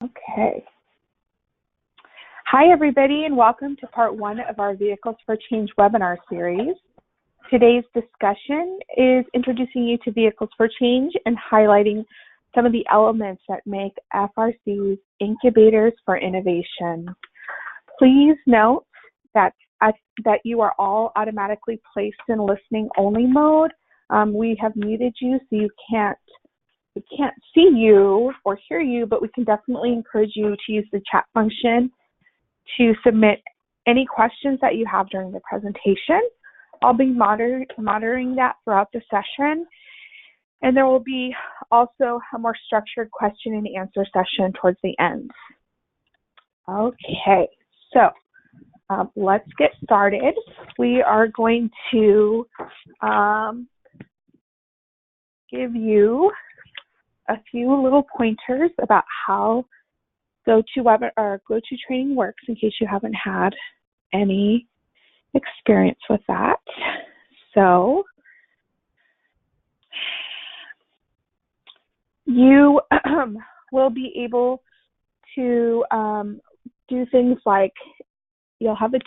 Okay. Hi, everybody, and welcome to part one of our Vehicles for Change webinar series. Today's discussion is introducing you to Vehicles for Change and highlighting some of the elements that make FRCs incubators for innovation. Please note that you are all automatically placed in listening only mode. We have muted you so we can't see you or hear you, but we can definitely encourage you to use the chat function to submit any questions that you have during the presentation. I'll be monitoring that throughout the session, and there will be also a more structured question and answer session towards the end. Okay, so let's get started. We are going to give you a few little pointers about how GoToTraining works in case you haven't had any experience with that. So you will be able to do things like you'll have a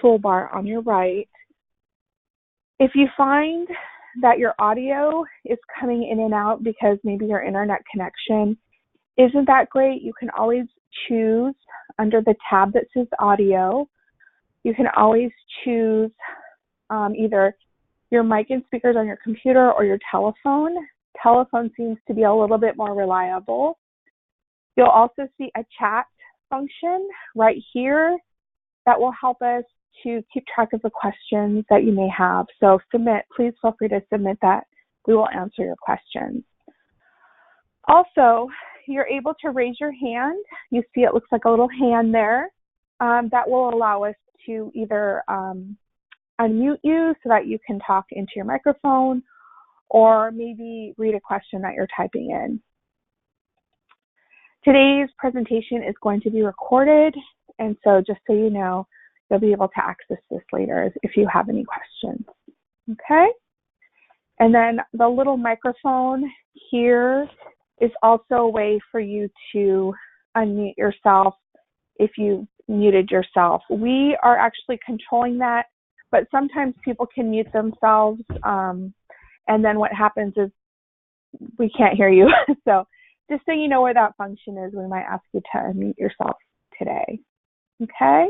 toolbar on your right. If you find that your audio is coming in and out because maybe your internet connection isn't that great, you can always choose under the tab that says audio. You can always choose either your mic and speakers on your computer or your telephone. Telephone seems to be a little bit more reliable. You'll also see a chat function right here that will help us to keep track of the questions that you may have. So please feel free to submit that. We will answer your questions. Also, you're able to raise your hand. You see it looks like a little hand there. That will allow us to either unmute you so that you can talk into your microphone or maybe read a question that you're typing in. Today's presentation is going to be recorded, and so just so you know, you'll be able to access this later if you have any questions, okay? And then the little microphone here is also a way for you to unmute yourself if you muted yourself. We are actually controlling that, but sometimes people can mute themselves, and then what happens is we can't hear you. So just so you know where that function is, we might ask you to unmute yourself today, okay?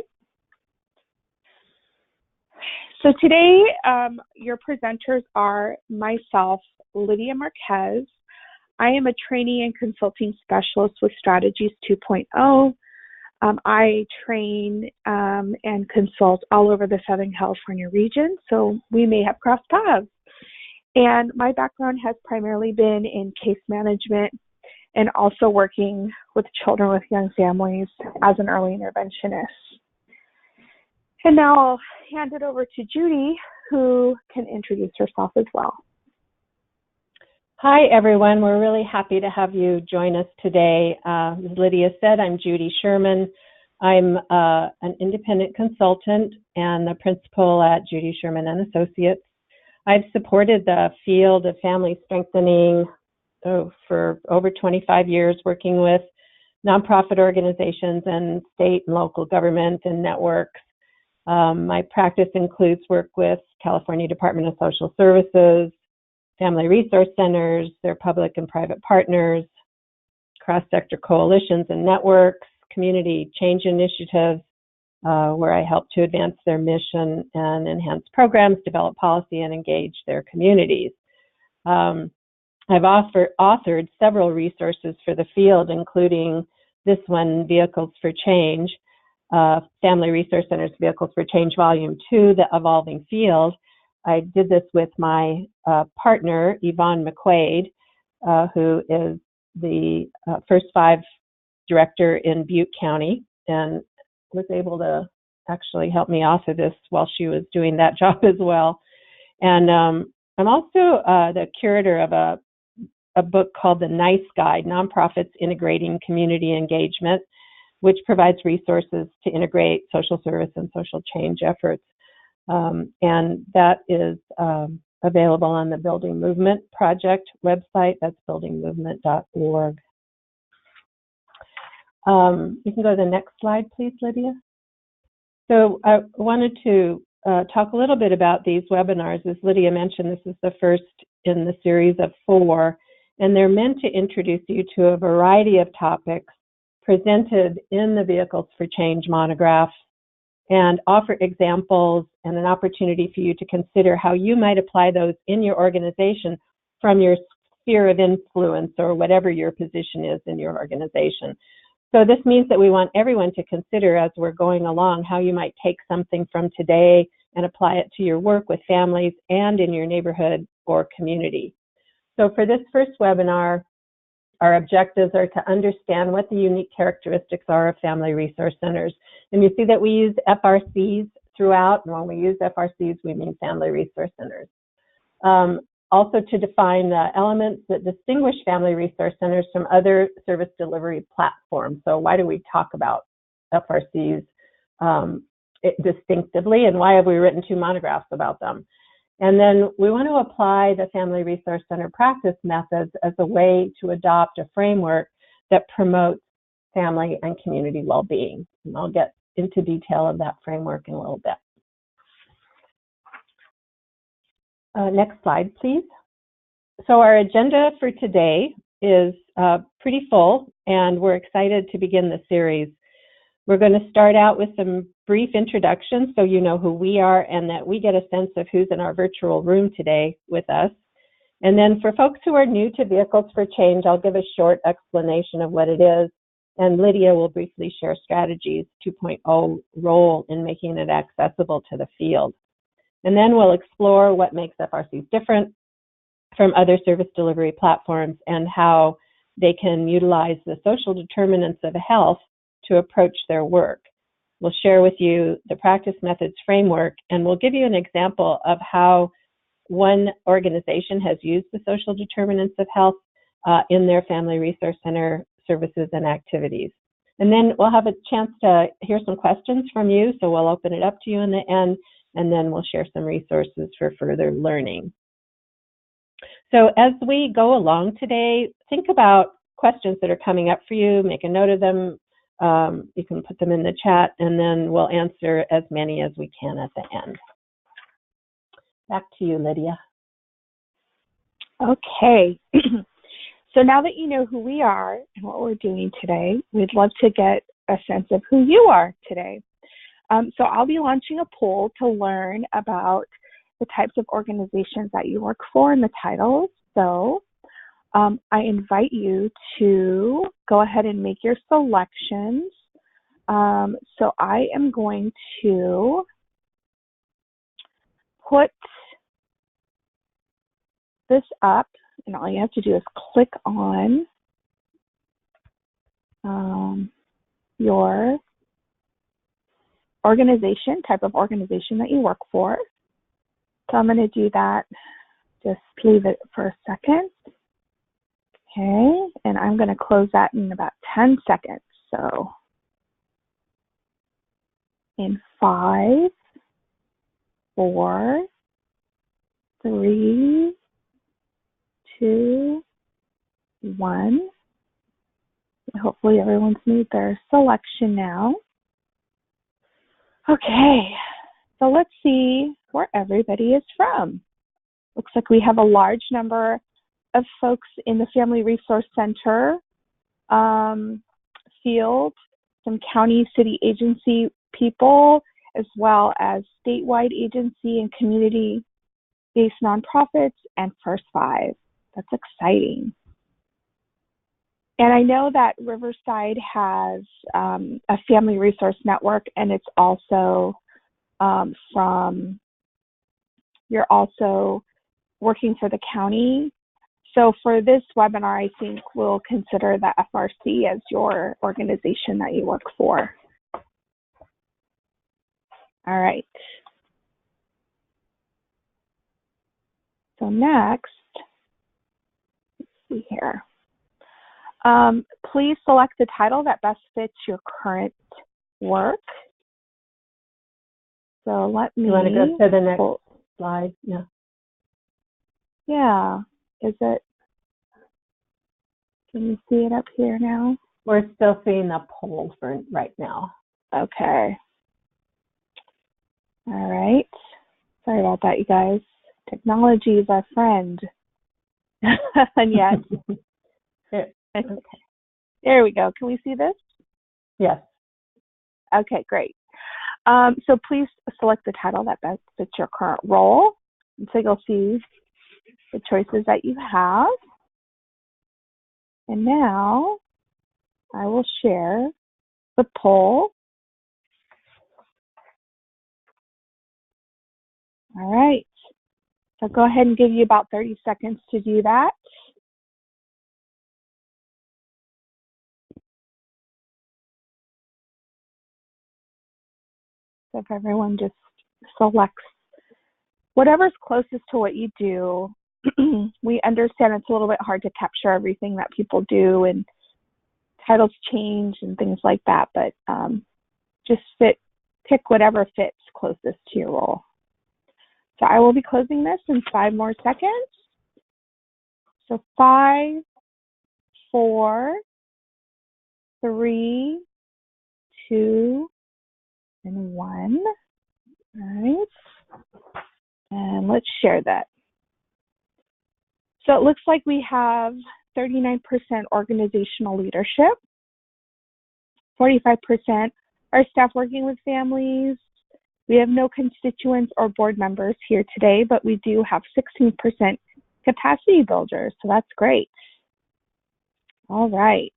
So today, your presenters are myself, Lydia Marquez. I am a trainee and consulting specialist with Strategies 2.0. I train and consult all over the Southern California region, so we may have crossed paths. And my background has primarily been in case management and also working with children with young families as an early interventionist. And now I'll hand it over to Judy, who can introduce herself as well. Hi, everyone. We're really happy to have you join us today. As Lydia said, I'm Judy Sherman. I'm an independent consultant and the principal at Judy Sherman and Associates. I've supported the field of family strengthening for over 25 years, working with nonprofit organizations and state and local government and networks. My practice includes work with California Department of Social Services, family resource centers, their public and private partners, cross-sector coalitions and networks, community change initiatives, where I help to advance their mission and enhance programs, develop policy, and engage their communities. I've authored several resources for the field, including this one, Vehicles for Change, Family Resource Centers Vehicles for Change Volume 2, The Evolving Field. I did this with my partner, Yvonne McQuaid, who is the First Five Director in Butte County, and was able to actually help me author this while she was doing that job as well. And I'm also the curator of a book called The Nice Guide, Nonprofits Integrating Community Engagement, which provides resources to integrate social service and social change efforts. And that is available on the Building Movement Project website. That's buildingmovement.org. You can go to the next slide, please, Lydia. So I wanted to talk a little bit about these webinars. As Lydia mentioned, this is the first in the series of 4, and they're meant to introduce you to a variety of topics presented in the Vehicles for Change monograph and offer examples and an opportunity for you to consider how you might apply those in your organization from your sphere of influence or whatever your position is in your organization. So this means that we want everyone to consider as we're going along how you might take something from today and apply it to your work with families and in your neighborhood or community. So for this first webinar, our objectives are to understand what the unique characteristics are of family resource centers. And you see that we use FRCs throughout, and when we use FRCs, we mean family resource centers. Also to define the elements that distinguish family resource centers from other service delivery platforms. So why do we talk about FRCs distinctively, and why have we written 2 monographs about them? And then we want to apply the Family Resource Center practice methods as a way to adopt a framework that promotes family and community well-being. And I'll get into detail of that framework in a little bit. Next slide, please. So our agenda for today is pretty full, and we're excited to begin the series. We're going to start out with some brief introductions so you know who we are and that we get a sense of who's in our virtual room today with us. And then for folks who are new to Vehicles for Change, I'll give a short explanation of what it is, and Lydia will briefly share Strategies 2.0 role in making it accessible to the field. And then we'll explore what makes FRCs different from other service delivery platforms and how they can utilize the social determinants of health to approach their work. We'll share with you the practice methods framework, and we'll give you an example of how one organization has used the social determinants of health in their family resource center services and activities. And then we'll have a chance to hear some questions from you, so we'll open it up to you in the end, and then we'll share some resources for further learning. So as we go along today, think about questions that are coming up for you, make a note of them. You can put them in the chat, and then we'll answer as many as we can at the end. Back to you, Lydia. Okay. So now that you know who we are and what we're doing today, we'd love to get a sense of who you are today. So I'll be launching a poll to learn about the types of organizations that you work for and the titles. So I invite you to go ahead and make your selections. So I am going to put this up, and all you have to do is click on your organization, type of organization that you work for. So I'm going to do that. Just leave it for a second. Okay, and I'm going to close that in about 10 seconds. So in 5, 4, 3, 2, 1. Hopefully everyone's made their selection now. Okay, so let's see where everybody is from. Looks like we have a large number of folks in the Family Resource Center field, some county, city agency people, as well as statewide agency and community-based nonprofits, and First 5. That's exciting. And I know that Riverside has a family resource network, and it's also you're also working for the county. So for this webinar, I think we'll consider the FRC as your organization that you work for. All right. So next, let's see here. Please select the title that best fits your current work. So let me... You want to go to the next slide? Yeah. Yeah. Is it... Can you see it up here now? We're still seeing the poll for right now. Okay. All right. Sorry about that, you guys. Technology is our friend. And yet, okay. There we go. Can we see this? Yes. Okay, great. So please select the title that best fits your current role. And so you'll see the choices that you have. And now I will share the poll. All right. So go ahead and give you about 30 seconds to do that. So if everyone just selects whatever's closest to what you do, we understand it's a little bit hard to capture everything that people do, and titles change and things like that, but just pick whatever fits closest to your role. So I will be closing this in 5 more seconds. So 5, 4, 3, 2, and 1. All right. And let's share that. So it looks like we have 39% organizational leadership, 45% are staff working with families. We have no constituents or board members here today, but we do have 16% capacity builders, so that's great. All right.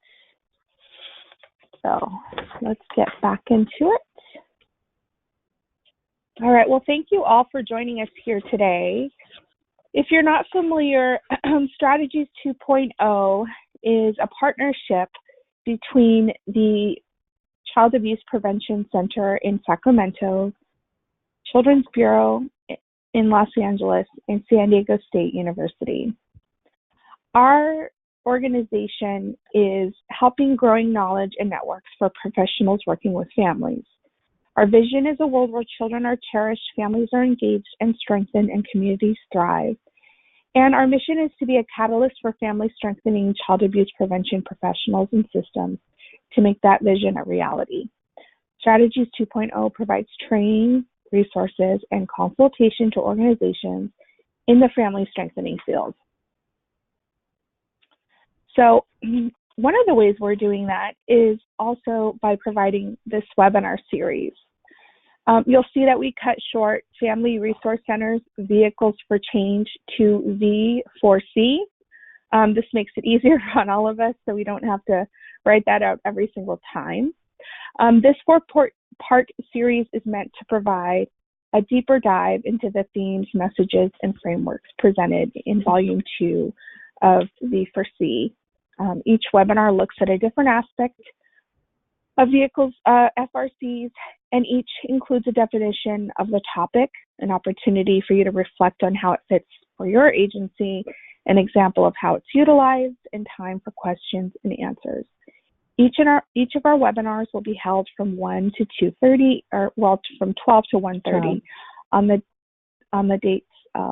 So let's get back into it. All right, well, thank you all for joining us here today. If you're not familiar, Strategies 2.0 is a partnership between the Child Abuse Prevention Center in Sacramento, Children's Bureau in Los Angeles, and San Diego State University. Our organization is helping growing knowledge and networks for professionals working with families. Our vision is a world where children are cherished, families are engaged and strengthened, and communities thrive. And our mission is to be a catalyst for family strengthening child abuse prevention professionals and systems to make that vision a reality. Strategies 2.0 provides training, resources, and consultation to organizations in the family strengthening field. So one of the ways we're doing that is also by providing this webinar series. You'll see that we cut short Family Resource Centers Vehicles for Change to V4C. This makes it easier on all of us, so we don't have to write that out every single time. This 4-part series is meant to provide a deeper dive into the themes, messages, and frameworks presented in Volume 2 of V4C. Each webinar looks at a different aspect of vehicles, FRCs, and each includes a definition of the topic, an opportunity for you to reflect on how it fits for your agency, an example of how it's utilized, and time for questions and answers. Each of our webinars will be held from 1 to 2:30, or well, from 12 to 1:30 on the dates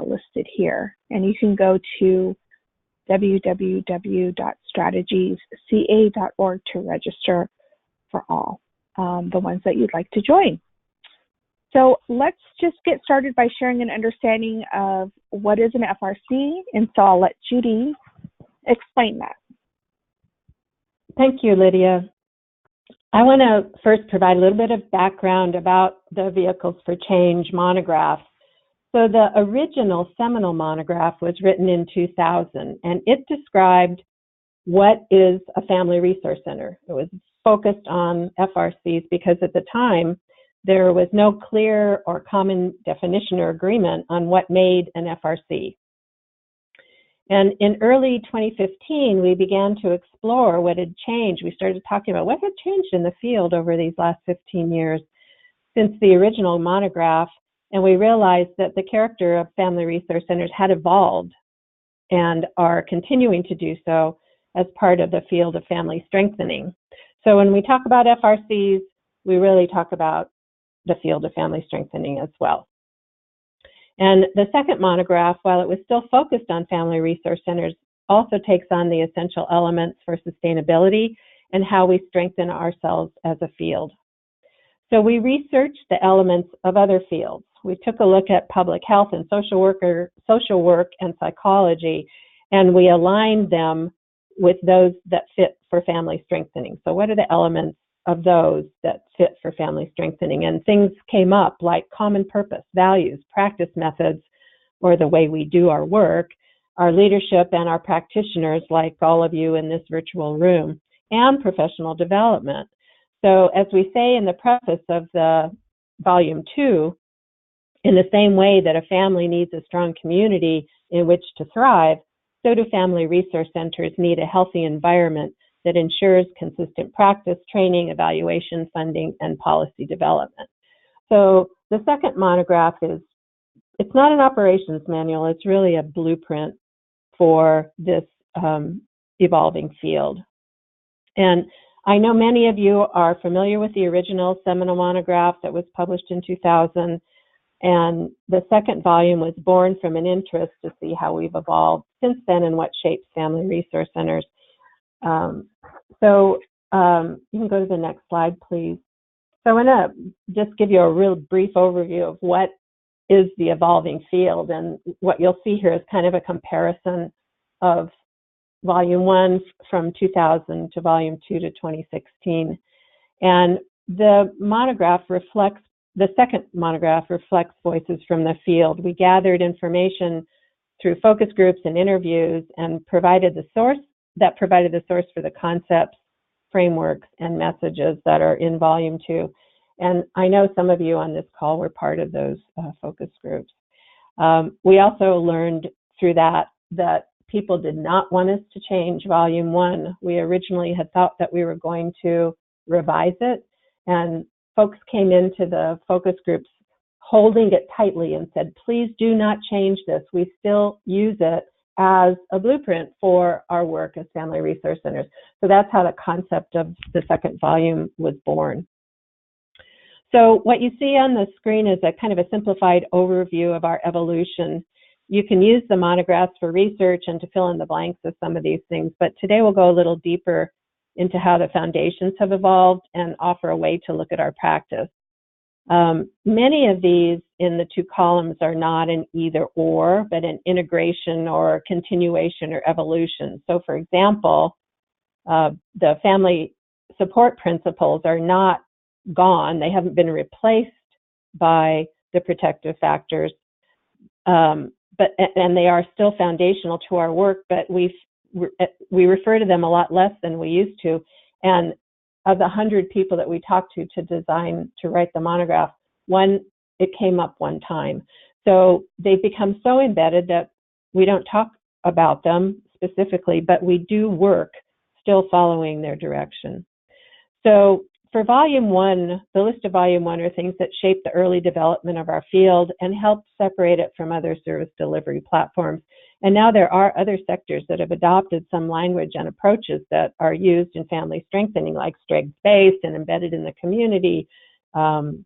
listed here. And you can go to www.strategiesca.org to register for all the ones that you'd like to join. So let's just get started by sharing an understanding of what is an FRC, and so I'll let Judy explain that. Thank you, Lydia. I want to first provide a little bit of background about the Vehicles for Change monograph. So the original seminal monograph was written in 2000, and it described what is a family resource center. It was focused on FRCs because at the time there was no clear or common definition or agreement on what made an FRC. And in early 2015, we began to explore what had changed. We started talking about what had changed in the field over these last 15 years since the original monograph, and we realized that the character of family resource centers had evolved and are continuing to do so as part of the field of family strengthening. So when we talk about FRCs, we really talk about the field of family strengthening as well. And the second monograph, while it was still focused on family resource centers, also takes on the essential elements for sustainability and how we strengthen ourselves as a field. So we researched the elements of other fields. We took a look at public health and social work and psychology, and we aligned them with those that fit for family strengthening. So what are the elements of those that fit for family strengthening? And things came up like common purpose, values, practice methods, or the way we do our work, our leadership and our practitioners, like all of you in this virtual room, and professional development. So as we say in the preface of the volume 2, in the same way that a family needs a strong community in which to thrive, so do family resource centers need a healthy environment that ensures consistent practice, training, evaluation, funding, and policy development. So the second monograph it's not an operations manual, it's really a blueprint for this evolving field. And I know many of you are familiar with the original seminal monograph that was published in 2000, and the second volume was born from an interest to see how we've evolved since then and what shapes family resource centers. You can go to the next slide, please. So I'm going to just give you a real brief overview of what is the evolving field, and what you'll see here is kind of a comparison of volume 1 from 2000 to volume 2 to 2016. And the second monograph reflects voices from the field. We gathered information through focus groups and interviews and provided the source for the concepts, frameworks, and messages that are in volume 2. And I know some of you on this call were part of those focus groups. We also learned through that people did not want us to change volume 1. We originally had thought that we were going to revise it, and folks came into the focus groups holding it tightly and said, please do not change this. We still use it as a blueprint for our work as family resource centers. So that's how the concept of the second volume was born. So what you see on the screen is a kind of a simplified overview of our evolution. You can use the monographs for research and to fill in the blanks of some of these things, but today we'll go a little deeper into how the foundations have evolved and offer a way to look at our practice. Many of these in the 2 columns are not an either or, but an integration or continuation or evolution. So for example, the family support principles are not gone. They haven't been replaced by the protective factors, and they are still foundational to our work, but we refer to them a lot less than we used to. And of the 100 people that we talked to write the monograph, it came up one time. So they've become so embedded that we don't talk about them specifically, but we do work still following their direction. So for volume 1, the list of volume 1 are things that shape the early development of our field and help separate it from other service delivery platforms. And now there are other sectors that have adopted some language and approaches that are used in family strengthening, like strengths-based and embedded in the community,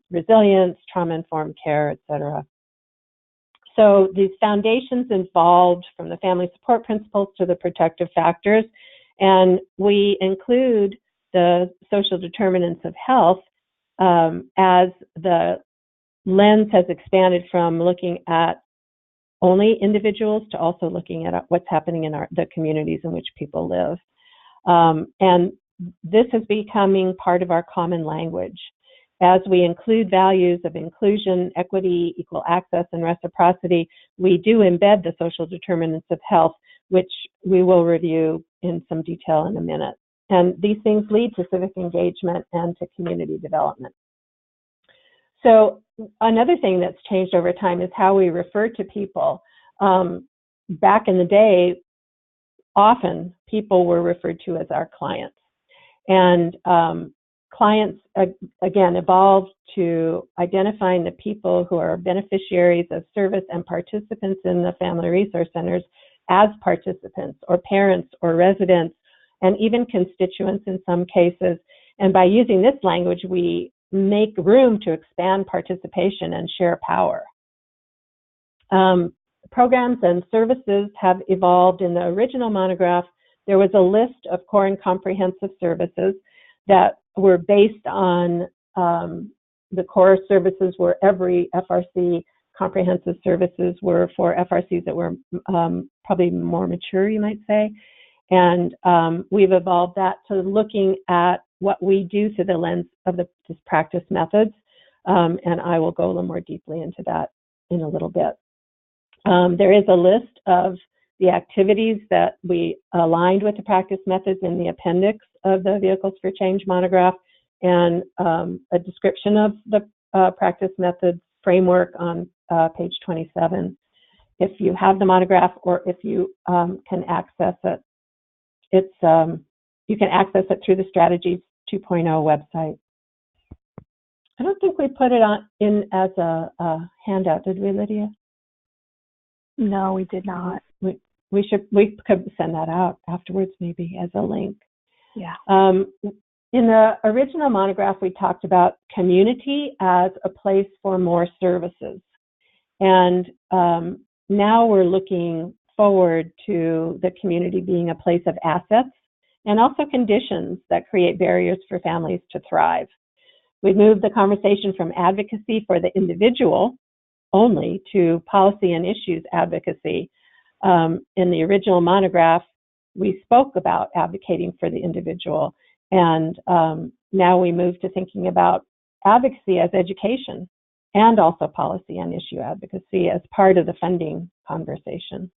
resilience, trauma-informed care, etc. So these foundations evolved from the family support principles to the protective factors, and we include the social determinants of health as the lens has expanded from looking at only individuals to also looking at what's happening in the communities in which people live. And this is becoming part of our common language. As we include values of inclusion, equity, equal access, and reciprocity, we do embed the social determinants of health, which we will review in some detail in a minute. And these things lead to civic engagement and to community development. So another thing that's changed over time is how we refer to people. Back in the day, often people were referred to as our clients. And clients, again, evolved to identifying the people who are beneficiaries of service and participants in the family resource centers as participants or parents or residents, and even constituents in some cases. And by using this language, we make room to expand participation and share power. Programs and services have evolved. In the original monograph, there was a list of core and comprehensive services that were based on the core services were every FRC. Comprehensive services were for FRCs that were probably more mature, you might say. And we've evolved that to looking at what we do through the lens of this practice methods. And I will go a little more deeply into that in a little bit. There is a list of the activities that we aligned with the practice methods in the appendix of the Vehicles for Change monograph, and a description of the practice methods framework on page 27. If you have the monograph, or if you can access it, you can access it through the Strategies 2.0 website. I don't think we put it in as a handout, did we, Lydia? No, we did not. We could send that out afterwards, maybe as a link. Yeah. In the original monograph, we talked about community as a place for more services. And now we're looking forward to the community being a place of assets and also conditions that create barriers for families to thrive. We've moved the conversation from advocacy for the individual only to policy and issues advocacy. In the original monograph, we spoke about advocating for the individual, and now we move to thinking about advocacy as education and also policy and issue advocacy as part of the funding conversation.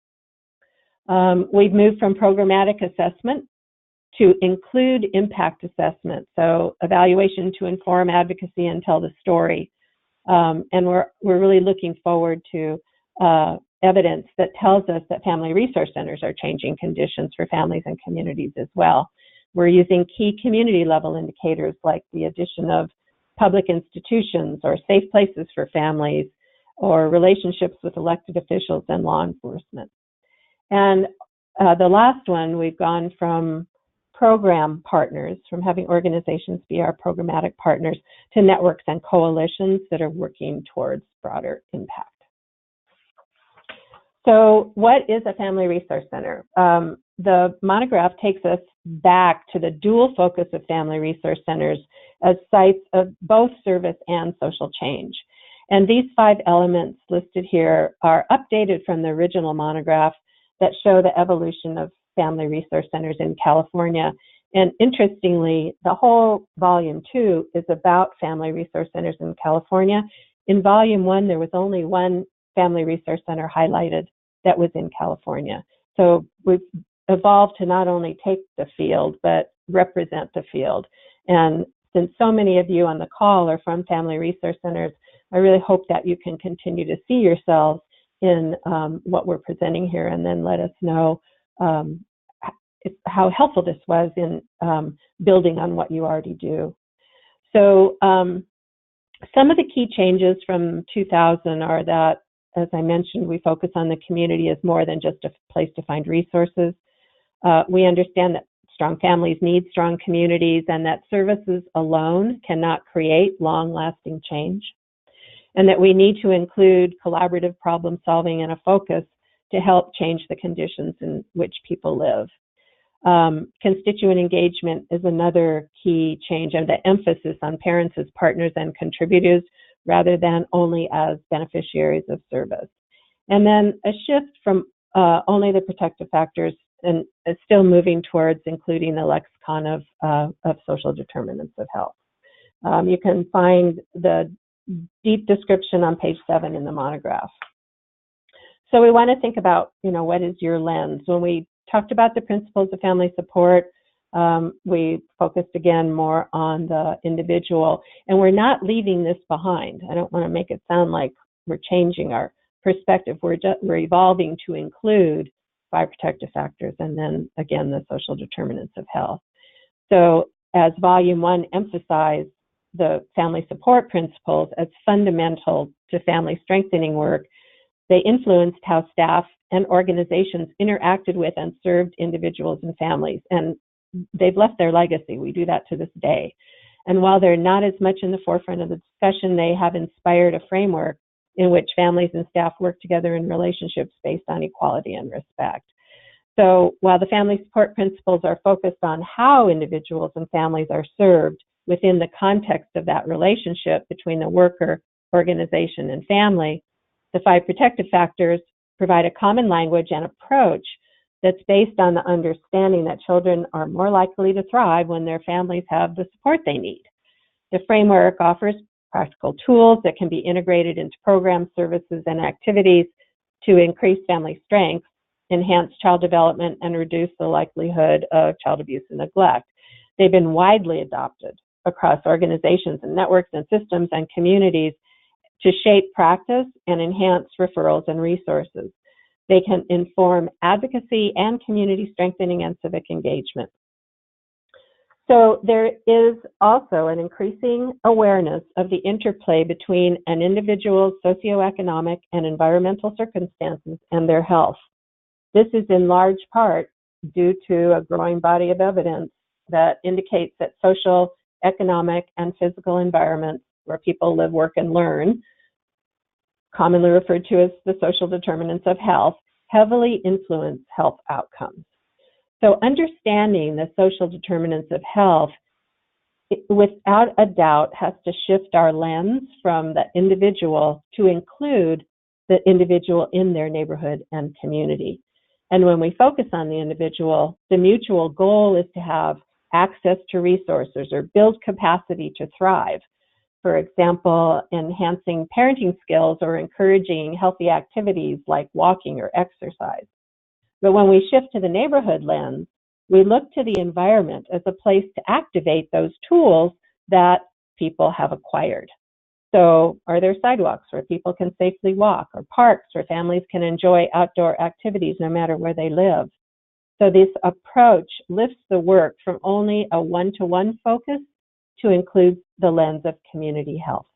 We've moved from programmatic assessment to include impact assessment, so evaluation to inform advocacy and tell the story. And we're really looking forward to evidence that tells us that family resource centers are changing conditions for families and communities as well. We're using key community level indicators like the addition of public institutions or safe places for families, or relationships with elected officials and law enforcement. And the last one, we've gone from program partners, from having organizations be our programmatic partners, to networks and coalitions that are working towards broader impact. So what is a family resource center? The monograph takes us back to the dual focus of family resource centers as sites of both service and social change. And these 5 elements listed here are updated from the original monograph that show the evolution of family resource centers in California. And interestingly, the whole volume 2 is about family resource centers in California. In volume 1, there was only one family resource center highlighted that was in California. So we've evolved to not only take the field, but represent the field. And since so many of you on the call are from family resource centers, I really hope that you can continue to see yourselves in what we're presenting here, and then let us know how helpful this was in building on what you already do. So some of the key changes from 2000 are that, as I mentioned, we focus on the community as more than just a place to find resources. We understand that strong families need strong communities, and that services alone cannot create long-lasting change, and that we need to include collaborative problem solving and a focus to help change the conditions in which people live. Constituent engagement is another key change, and the emphasis on parents as partners and contributors rather than only as beneficiaries of service. And then a shift from only the protective factors, and still moving towards including the lexicon of social determinants of health. You can find the deep description on page 7 in the monograph. So we want to think about, what is your lens? When we talked about the principles of family support, we focused again more on the individual, and we're not leaving this behind. I don't want to make it sound like we're changing our perspective. We're evolving to include 5 protective factors, and then again the social determinants of health. So as volume 1 emphasized the family support principles as fundamental to family strengthening work, they influenced how staff and organizations interacted with and served individuals and families, and they've left their legacy. We do that to this day. And while they're not as much in the forefront of the discussion, they have inspired a framework in which families and staff work together in relationships based on equality and respect. So while the family support principles are focused on how individuals and families are served within the context of that relationship between the worker, organization, and family, the 5 protective factors provide a common language and approach that's based on the understanding that children are more likely to thrive when their families have the support they need. The framework offers practical tools that can be integrated into programs, services, and activities to increase family strength, enhance child development, and reduce the likelihood of child abuse and neglect. They've been widely adopted across organizations and networks and systems and communities to shape practice and enhance referrals and resources. They can inform advocacy and community strengthening and civic engagement. So there is also an increasing awareness of the interplay between an individual's socioeconomic and environmental circumstances and their health. This is in large part due to a growing body of evidence that indicates that social, economic, and physical environments where people live, work, and learn, commonly referred to as the social determinants of health, heavily influence health outcomes. So understanding the social determinants of health, without a doubt, has to shift our lens from the individual to include the individual in their neighborhood and community. And when we focus on the individual, the mutual goal is to have access to resources or build capacity to thrive. For example, enhancing parenting skills or encouraging healthy activities like walking or exercise. But when we shift to the neighborhood lens, we look to the environment as a place to activate those tools that people have acquired. So are there sidewalks where people can safely walk, or parks where families can enjoy outdoor activities no matter where they live? So this approach lifts the work from only a one-to-one focus to include the lens of community health.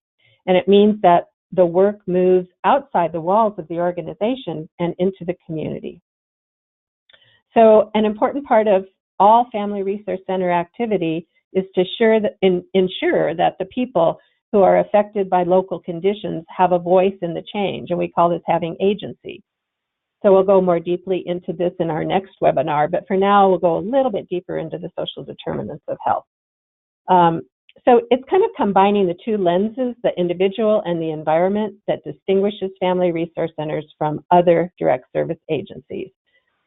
And it means that the work moves outside the walls of the organization and into the community. So an important part of all Family Resource Center activity is to ensure that the people who are affected by local conditions have a voice in the change, and we call this having agency. So we'll go more deeply into this in our next webinar, but for now we'll go a little bit deeper into the social determinants of health. So it's kind of combining the two lenses, the individual and the environment, that distinguishes Family Resource Centers from other direct service agencies.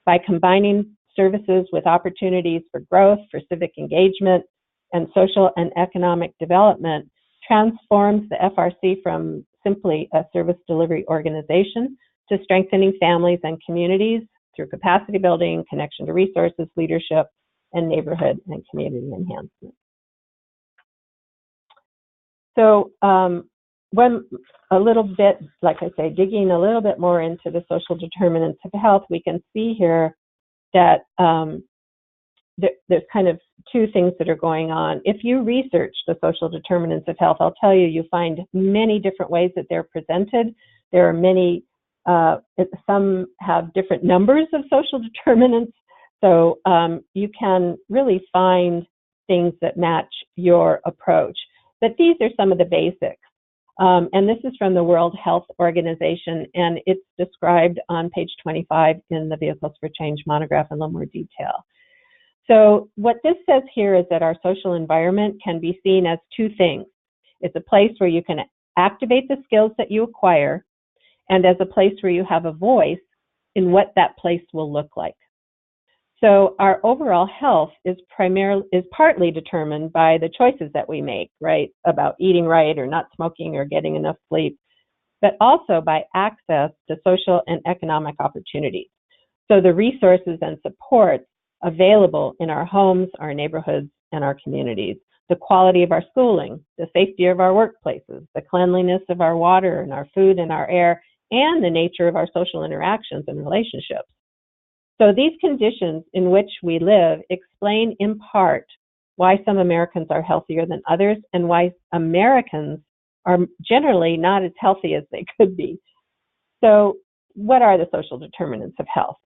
By combining services with opportunities for growth, for civic engagement, and social and economic development, transforms the FRC from simply a service delivery organization to strengthening families and communities through capacity building, connection to resources, leadership, and neighborhood and community enhancement. So when a little bit, like I say, digging a little bit more into the social determinants of health, we can see here that there's kind of two things that are going on. If you research the social determinants of health, I'll tell you, you find many different ways that they're presented. There are many, some have different numbers of social determinants, so you can really find things that match your approach. But these are some of the basics. And this is from the World Health Organization, and it's described on page 25 in the Vehicles for Change monograph in a little more detail. So what this says here is that our social environment can be seen as two things. It's a place where you can activate the skills that you acquire, and as a place where you have a voice in what that place will look like. So our overall health is partly determined by the choices that we make, right, about eating right or not smoking or getting enough sleep, but also by access to social and economic opportunities. So the resources and supports available in our homes, our neighborhoods, and our communities, the quality of our schooling, the safety of our workplaces, the cleanliness of our water and our food and our air, and the nature of our social interactions and relationships. So these conditions in which we live explain in part why some Americans are healthier than others and why Americans are generally not as healthy as they could be. So what are the social determinants of health?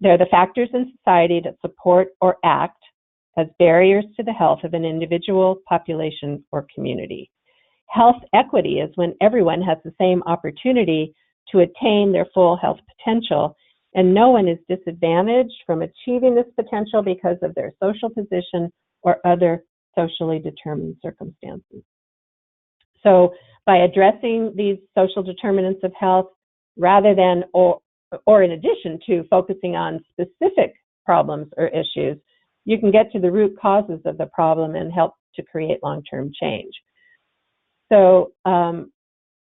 They're the factors in society that support or act as barriers to the health of an individual, population, or community. Health equity is when everyone has the same opportunity to attain their full health potential, and no one is disadvantaged from achieving this potential because of their social position or other socially determined circumstances. So by addressing these social determinants of health, rather than or in addition to focusing on specific problems or issues, you can get to the root causes of the problem and help to create long-term change. So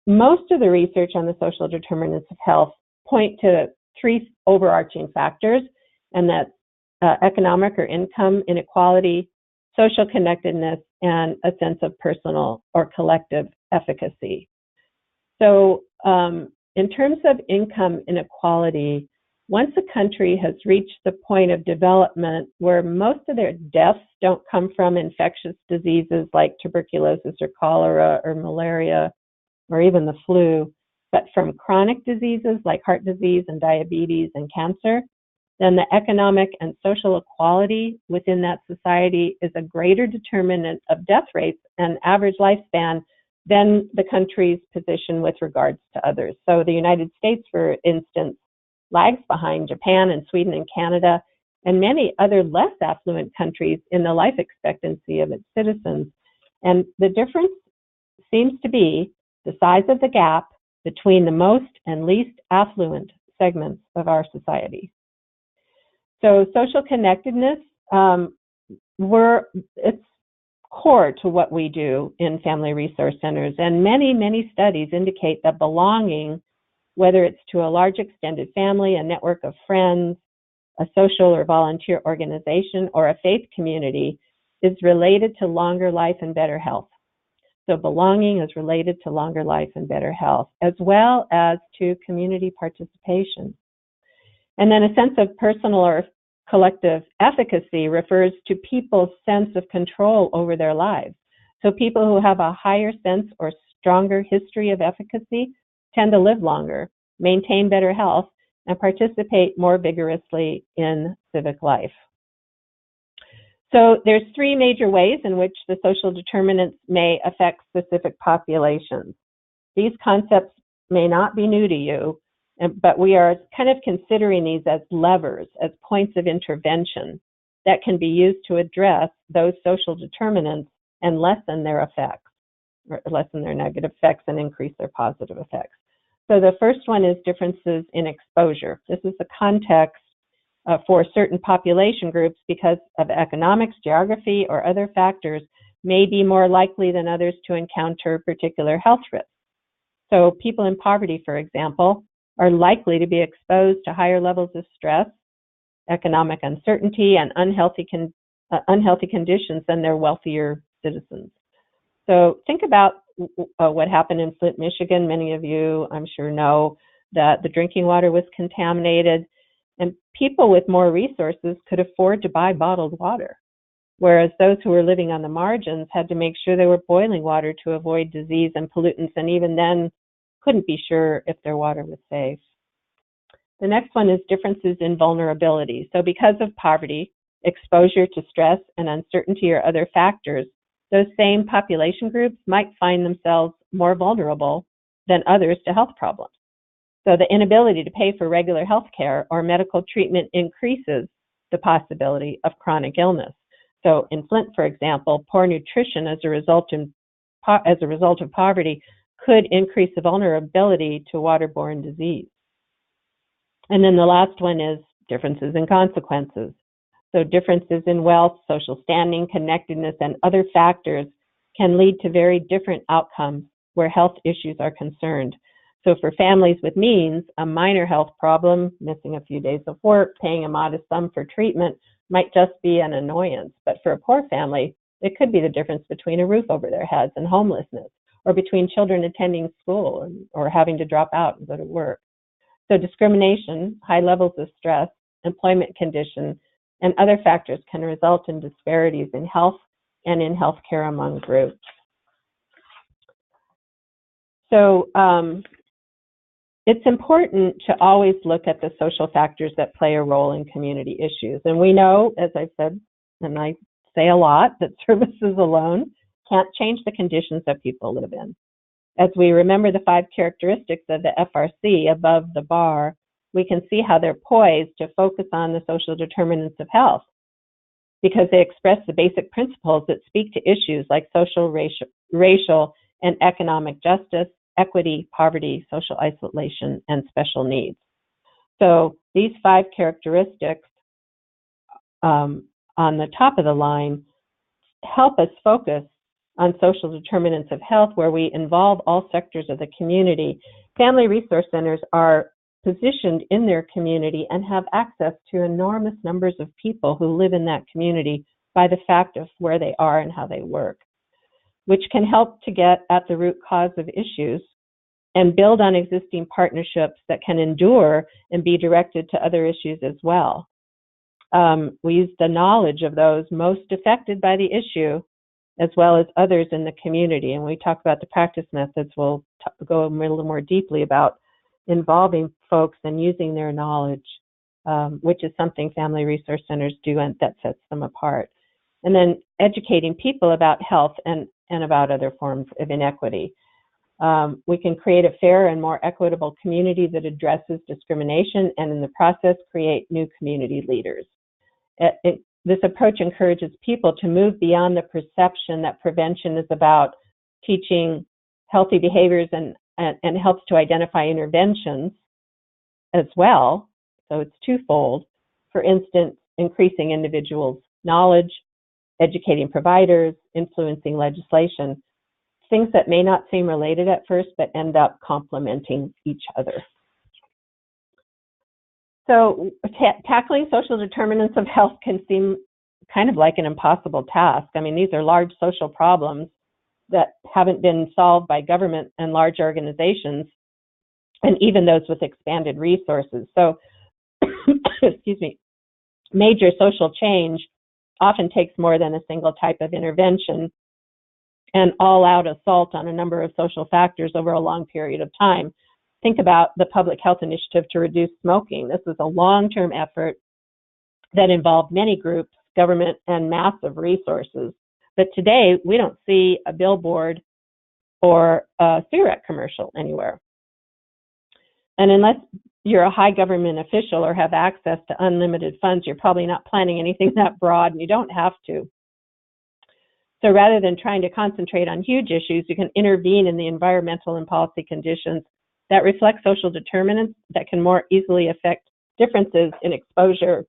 most of the research on the social determinants of health point to three overarching factors, and that's economic or income inequality, social connectedness, and a sense of personal or collective efficacy. So in terms of income inequality, once a country has reached the point of development where most of their deaths don't come from infectious diseases like tuberculosis or cholera or malaria or even the flu, but from chronic diseases like heart disease and diabetes and cancer, then the economic and social equality within that society is a greater determinant of death rates and average lifespan than the country's position with regards to others. So the United States, for instance, lags behind Japan and Sweden and Canada and many other less affluent countries in the life expectancy of its citizens. And the difference seems to be the size of the gap between the most and least affluent segments of our society. So social connectedness, it's core to what we do in family resource centers, and many studies indicate that belonging, whether it's to a large extended family, a network of friends, a social or volunteer organization, or a faith community, is related to longer life and better health. So belonging is related to longer life and better health, as well as to community participation. And then a sense of personal or collective efficacy refers to people's sense of control over their lives. So people who have a higher sense or stronger history of efficacy tend to live longer, maintain better health, and participate more vigorously in civic life. So there's three major ways in which the social determinants may affect specific populations. These concepts may not be new to you, but we are kind of considering these as levers, as points of intervention that can be used to address those social determinants and lessen their effects, or lessen their negative effects and increase their positive effects. So the first one is differences in exposure. This is the context for certain population groups because of economics, geography, or other factors may be more likely than others to encounter particular health risks. So people in poverty, for example, are likely to be exposed to higher levels of stress, economic uncertainty, and unhealthy conditions than their wealthier citizens. So think about what happened in Flint, Michigan. Many of you, I'm sure, know that the drinking water was contaminated, and people with more resources could afford to buy bottled water, whereas those who were living on the margins had to make sure they were boiling water to avoid disease and pollutants, and even then couldn't be sure if their water was safe. The next one is differences in vulnerability. So because of poverty, exposure to stress and uncertainty or other factors, those same population groups might find themselves more vulnerable than others to health problems. So the inability to pay for regular health care or medical treatment increases the possibility of chronic illness. So in Flint, for example, poor nutrition as a result of poverty could increase the vulnerability to waterborne disease. And then the last one is differences in consequences. So differences in wealth, social standing, connectedness, and other factors can lead to very different outcomes where health issues are concerned. So for families with means, a minor health problem, missing a few days of work, paying a modest sum for treatment, might just be an annoyance. But for a poor family, it could be the difference between a roof over their heads and homelessness, or between children attending school or having to drop out and go to work. So discrimination, high levels of stress, employment conditions, and other factors can result in disparities in health and in healthcare among groups. So it's important to always look at the social factors that play a role in community issues. And we know, as I've said, and I say a lot, that services alone can't change the conditions that people live in. As we remember the 5 characteristics of the FRC above the bar, we can see how they're poised to focus on the social determinants of health, because they express the basic principles that speak to issues like social, racial, and economic justice, equity, poverty, social isolation, and special needs. So these 5 characteristics on the top of the line help us focus on social determinants of health, where we involve all sectors of the community. Family resource centers are positioned in their community and have access to enormous numbers of people who live in that community by the fact of where they are and how they work, which can help to get at the root cause of issues and build on existing partnerships that can endure and be directed to other issues as well. We use the knowledge of those most affected by the issue as well as others in the community. And we talk about the practice methods. We'll go a little more deeply about involving folks and using their knowledge, which is something family resource centers do, and that sets them apart. And then educating people about health and about other forms of inequity. We can create a fair and more equitable community that addresses discrimination, and in the process create new community leaders. This approach encourages people to move beyond the perception that prevention is about teaching healthy behaviors and helps to identify interventions as well. So it's twofold. For instance, increasing individuals' knowledge, educating providers, influencing legislation, things that may not seem related at first but end up complementing each other. So tackling social determinants of health can seem kind of like an impossible task. I mean, these are large social problems that haven't been solved by government and large organizations, and even those with expanded resources. So, excuse me, major social change often takes more than a single type of intervention and all-out assault on a number of social factors over a long period of time. Think about the Public Health Initiative to Reduce Smoking. This is a long-term effort that involved many groups, government, and massive resources. But today, we don't see a billboard or a cigarette commercial anywhere. And unless you're a high government official or have access to unlimited funds, you're probably not planning anything that broad, and you don't have to. So rather than trying to concentrate on huge issues, you can intervene in the environmental and policy conditions that reflect social determinants that can more easily affect differences in exposure,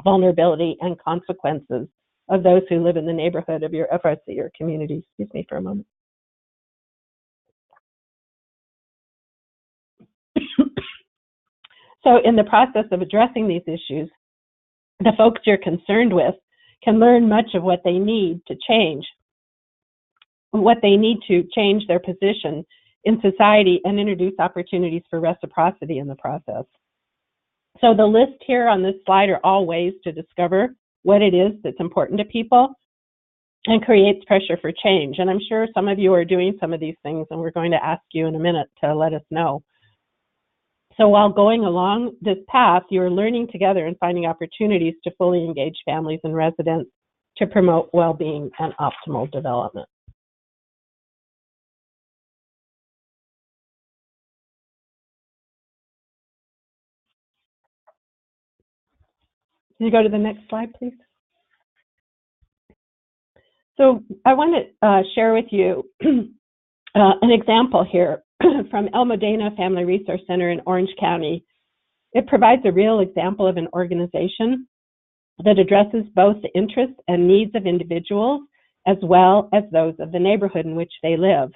vulnerability, and consequences of those who live in the neighborhood of your FRC or community. Excuse me for a moment. So in the process of addressing these issues, the folks you're concerned with can learn much of what they need to change their position in society and introduce opportunities for reciprocity in the process. So the list here on this slide are all ways to discover what it is that's important to people and creates pressure for change. And I'm sure some of you are doing some of these things, and we're going to ask you in a minute to let us know. So while going along this path, you're learning together and finding opportunities to fully engage families and residents to promote well-being and optimal development. Can you go to the next slide, please? So I want to share with you an example here from El Modena Family Resource Center in Orange County. It provides a real example of an organization that addresses both the interests and needs of individuals as well as those of the neighborhood in which they live.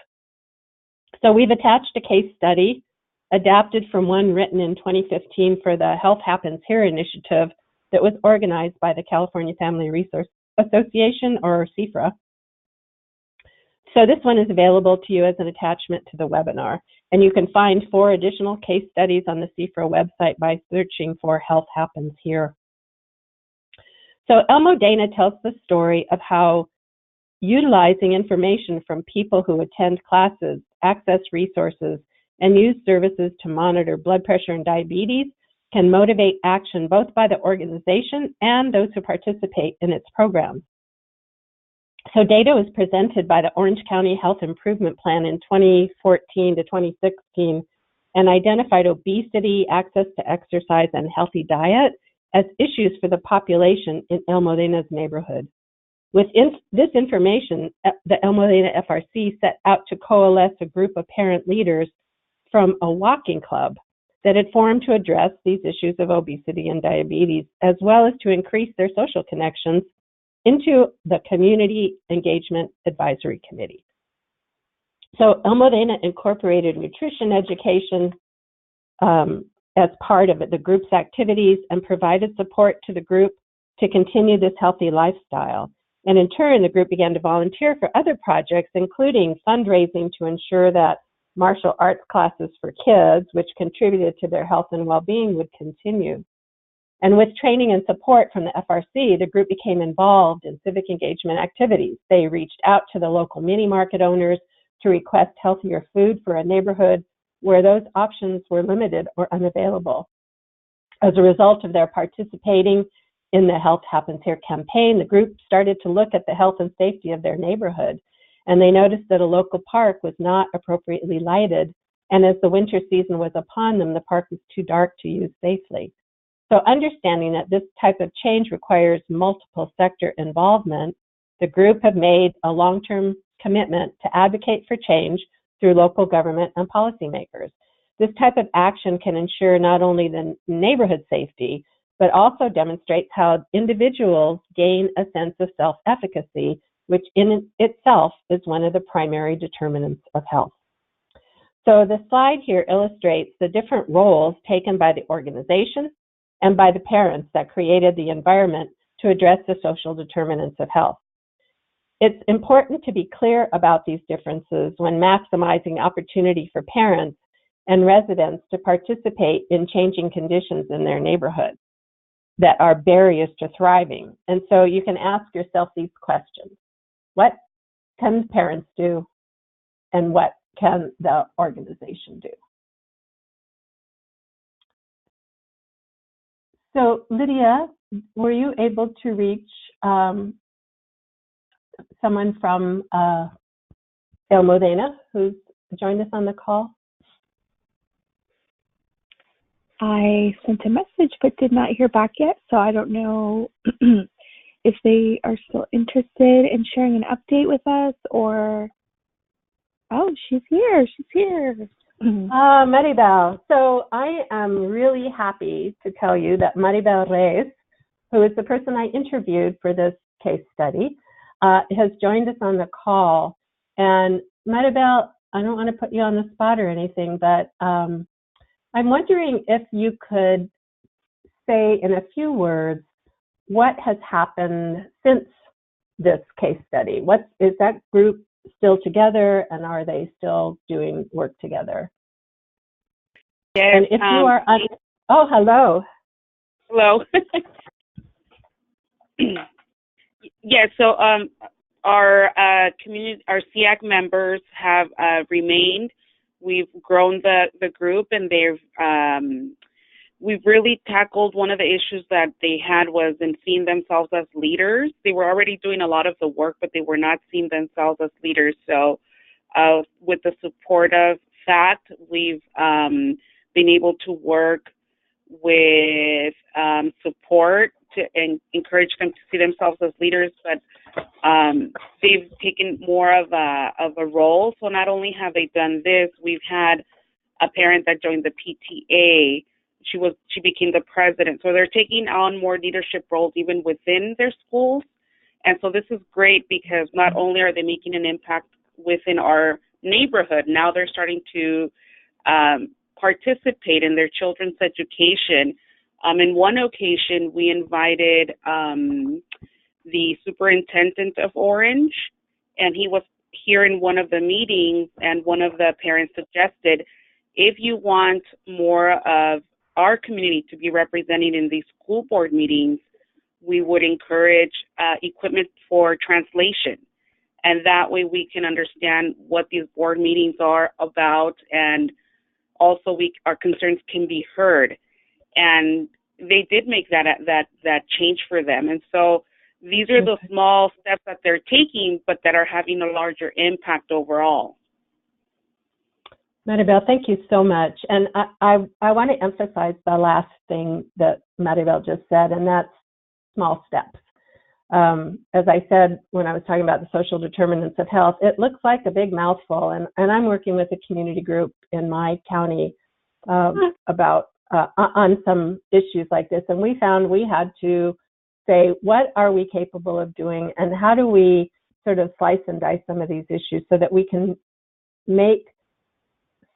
So we've attached a case study adapted from one written in 2015 for the Health Happens Here initiative that was organized by the California Family Resource Association, or CFRA. So this one is available to you as an attachment to the webinar. And you can find 4 additional case studies on the CFRA website by searching for Health Happens Here. So El Modena tells the story of how utilizing information from people who attend classes, access resources, and use services to monitor blood pressure and diabetes can motivate action both by the organization and those who participate in its programs. So data was presented by the Orange County Health Improvement Plan in 2014 to 2016 and identified obesity, access to exercise, and healthy diet as issues for the population in El Modena's neighborhood. With this information, the El Modena FRC set out to coalesce a group of parent leaders from a walking club that had formed to address these issues of obesity and diabetes, as well as to increase their social connections into the Community Engagement Advisory Committee. So El Modena incorporated nutrition education as part of the group's activities and provided support to the group to continue this healthy lifestyle. And in turn, the group began to volunteer for other projects, including fundraising to ensure that martial arts classes for kids, which contributed to their health and well-being, would continue. And with training and support from the FRC, the group became involved in civic engagement activities. They reached out to the local mini market owners to request healthier food for a neighborhood where those options were limited or unavailable. As a result of their participating in the Health Happens Here campaign, the group started to look at the health and safety of their neighborhood, and they noticed that a local park was not appropriately lighted, and as the winter season was upon them, the park was too dark to use safely. So understanding that this type of change requires multiple sector involvement, the group have made a long-term commitment to advocate for change through local government and policymakers. This type of action can ensure not only the neighborhood safety, but also demonstrates how individuals gain a sense of self-efficacy, which in itself is one of the primary determinants of health. So the slide here illustrates the different roles taken by the organization and by the parents that created the environment to address the social determinants of health. It's important to be clear about these differences when maximizing opportunity for parents and residents to participate in changing conditions in their neighborhood that are barriers to thriving. And so you can ask yourself these questions. What can parents do, and what can the organization do? So Lydia, were you able to reach someone from El Modena who's joined us on the call? I sent a message but did not hear back yet, so I don't know if they are still interested in sharing an update with us, or... Oh, she's here. Maribel. So I am really happy to tell you that Maribel Reyes, who is the person I interviewed for this case study, has joined us on the call. And Maribel, I don't want to put you on the spot or anything, but I'm wondering if you could say in a few words what has happened since this case study. Is that group still together, and are they still doing work together? Yes. And if you are oh, hello. Hello. Yes. So our community, our SEAC members have remained. We've grown the group, and we've really tackled one of the issues that they had was in seeing themselves as leaders. They were already doing a lot of the work, but they were not seeing themselves as leaders. So with the support of FAT, we've been able to work with support to encourage them to see themselves as leaders, but they've taken more of a role. So not only have they done this, we've had a parent that joined the PTA. She became the president. So they're taking on more leadership roles even within their schools. And so this is great because not only are they making an impact within our neighborhood, now they're starting to participate in their children's education. In one occasion, we invited the superintendent of Orange, and he was here in one of the meetings, and one of the parents suggested, if you want more of our community to be represented in these school board meetings, we would encourage equipment for translation. And that way we can understand what these board meetings are about, and also our concerns can be heard. And they did make that change for them. And so these are the small steps that they're taking, but that are having a larger impact overall. Maribel, thank you so much. And I want to emphasize the last thing that Maribel just said, and that's small steps. As I said when I was talking about the social determinants of health, it looks like a big mouthful, and I'm working with a community group in my county about on some issues like this, and we found we had to say, what are we capable of doing, and how do we sort of slice and dice some of these issues so that we can make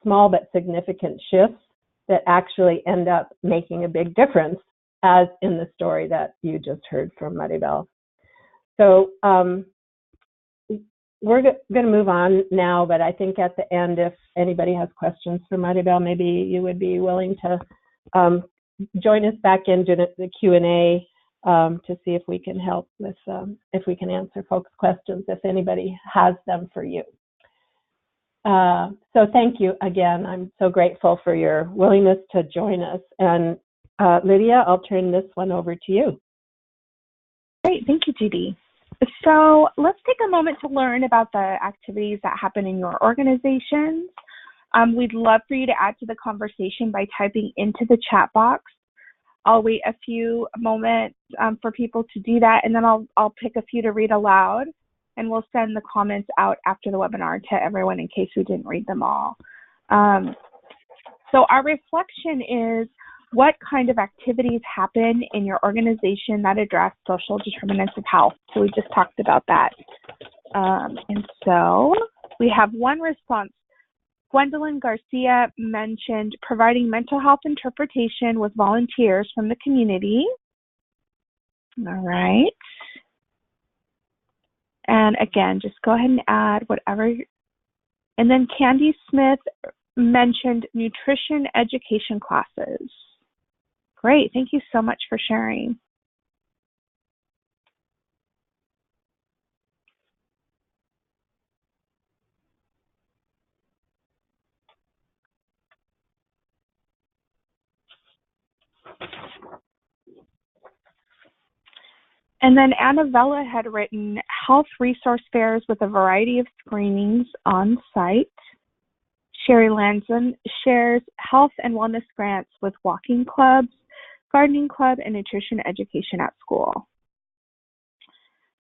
small but significant shifts that actually end up making a big difference, as in the story that you just heard from Maribel. So we're going to move on now, but I think at the end, if anybody has questions for Maribel, maybe you would be willing to join us back into the Q&A to see if we can help with, if we can answer folks' questions, if anybody has them for you. So thank you again. I'm so grateful for your willingness to join us. And Lydia, I'll turn this one over to you. Great, thank you, Judy. So let's take a moment to learn about the activities that happen in your organizations. We'd love for you to add to the conversation by typing into the chat box. I'll wait a few moments for people to do that, and then I'll pick a few to read aloud, and we'll send the comments out after the webinar to everyone in case we didn't read them all. So our reflection is, what kind of activities happen in your organization that address social determinants of health? So we just talked about that. And so we have one response. Gwendolyn Garcia mentioned providing mental health interpretation with volunteers from the community. All right. And again, just go ahead and add whatever. And then Candy Smith mentioned nutrition education classes. Great, thank you so much for sharing. And then Annabella had written health resource fairs with a variety of screenings on site. Sherry Lanson shares health and wellness grants with walking clubs, gardening club, and nutrition education at school.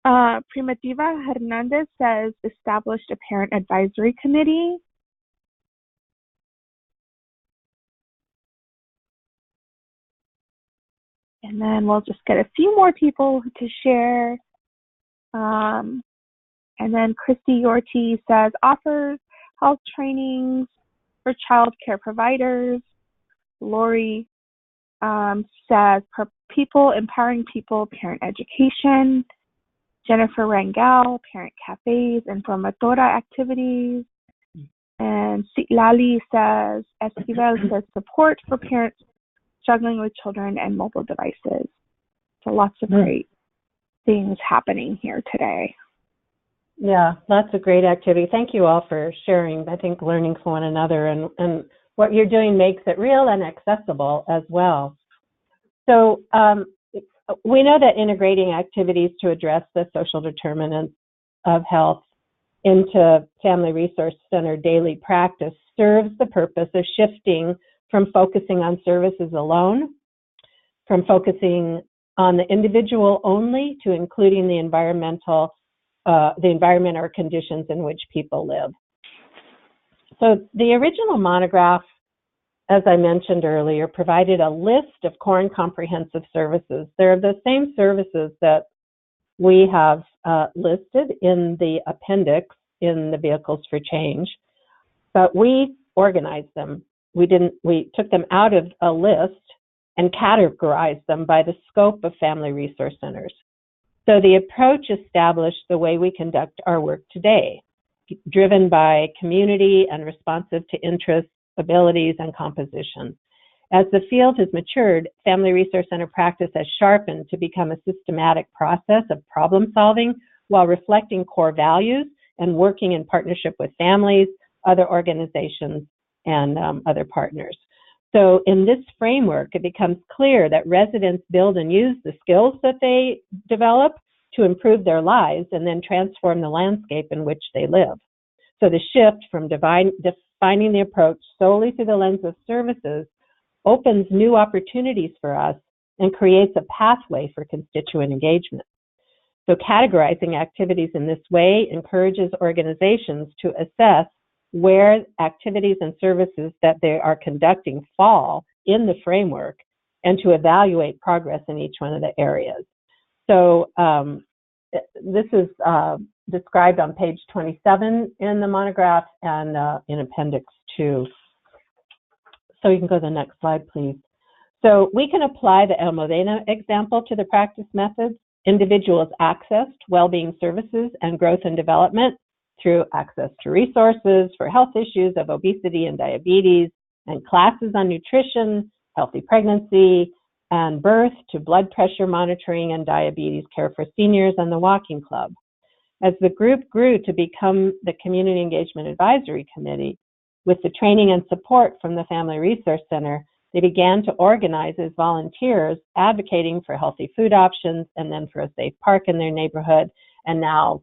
Primitiva Hernandez says established a parent advisory committee. And then we'll just get a few more people to share. And then Christy Yorty says offers health trainings for child care providers. Lori says empowering people, parent education. Jennifer Rangel, parent cafes and formatora activities. And Sitlali says, Esquivel says support for parents struggling with children and mobile devices. So lots of great things happening here today. Yeah, lots of great activity. Thank you all for sharing. I think learning from one another, and what you're doing makes it real and accessible as well. So we know that integrating activities to address the social determinants of health into Family Resource Center daily practice serves the purpose of shifting from focusing on services alone, from focusing on the individual only, to including the environment or conditions in which people live. So the original monograph, as I mentioned earlier, provided a list of core and comprehensive services. They're the same services that we have listed in the appendix in the Vehicles for Change, but we organized them. We took them out of a list and categorized them by the scope of family resource centers. So the approach established the way we conduct our work today, driven by community and responsive to interests, abilities, and composition. As the field has matured, Family Resource Center practice has sharpened to become a systematic process of problem solving while reflecting core values and working in partnership with families, other organizations, and other partners. So in this framework, it becomes clear that residents build and use the skills that they develop to improve their lives and then transform the landscape in which they live. So the shift from finding the approach solely through the lens of services opens new opportunities for us and creates a pathway for constituent engagement. So categorizing activities in this way encourages organizations to assess where activities and services that they are conducting fall in the framework and to evaluate progress in each one of the areas. So this is described on page 27 in the monograph and in Appendix 2. So you can go to the next slide, please. So we can apply the El Modena example to the practice methods. Individuals accessed well-being services and growth and development through access to resources for health issues of obesity and diabetes, and classes on nutrition, healthy pregnancy, and birth, to blood pressure monitoring and diabetes care for seniors and the walking club. As the group grew to become the Community Engagement Advisory Committee, with the training and support from the Family Resource Center, they began to organize as volunteers, advocating for healthy food options and then for a safe park in their neighborhood. And now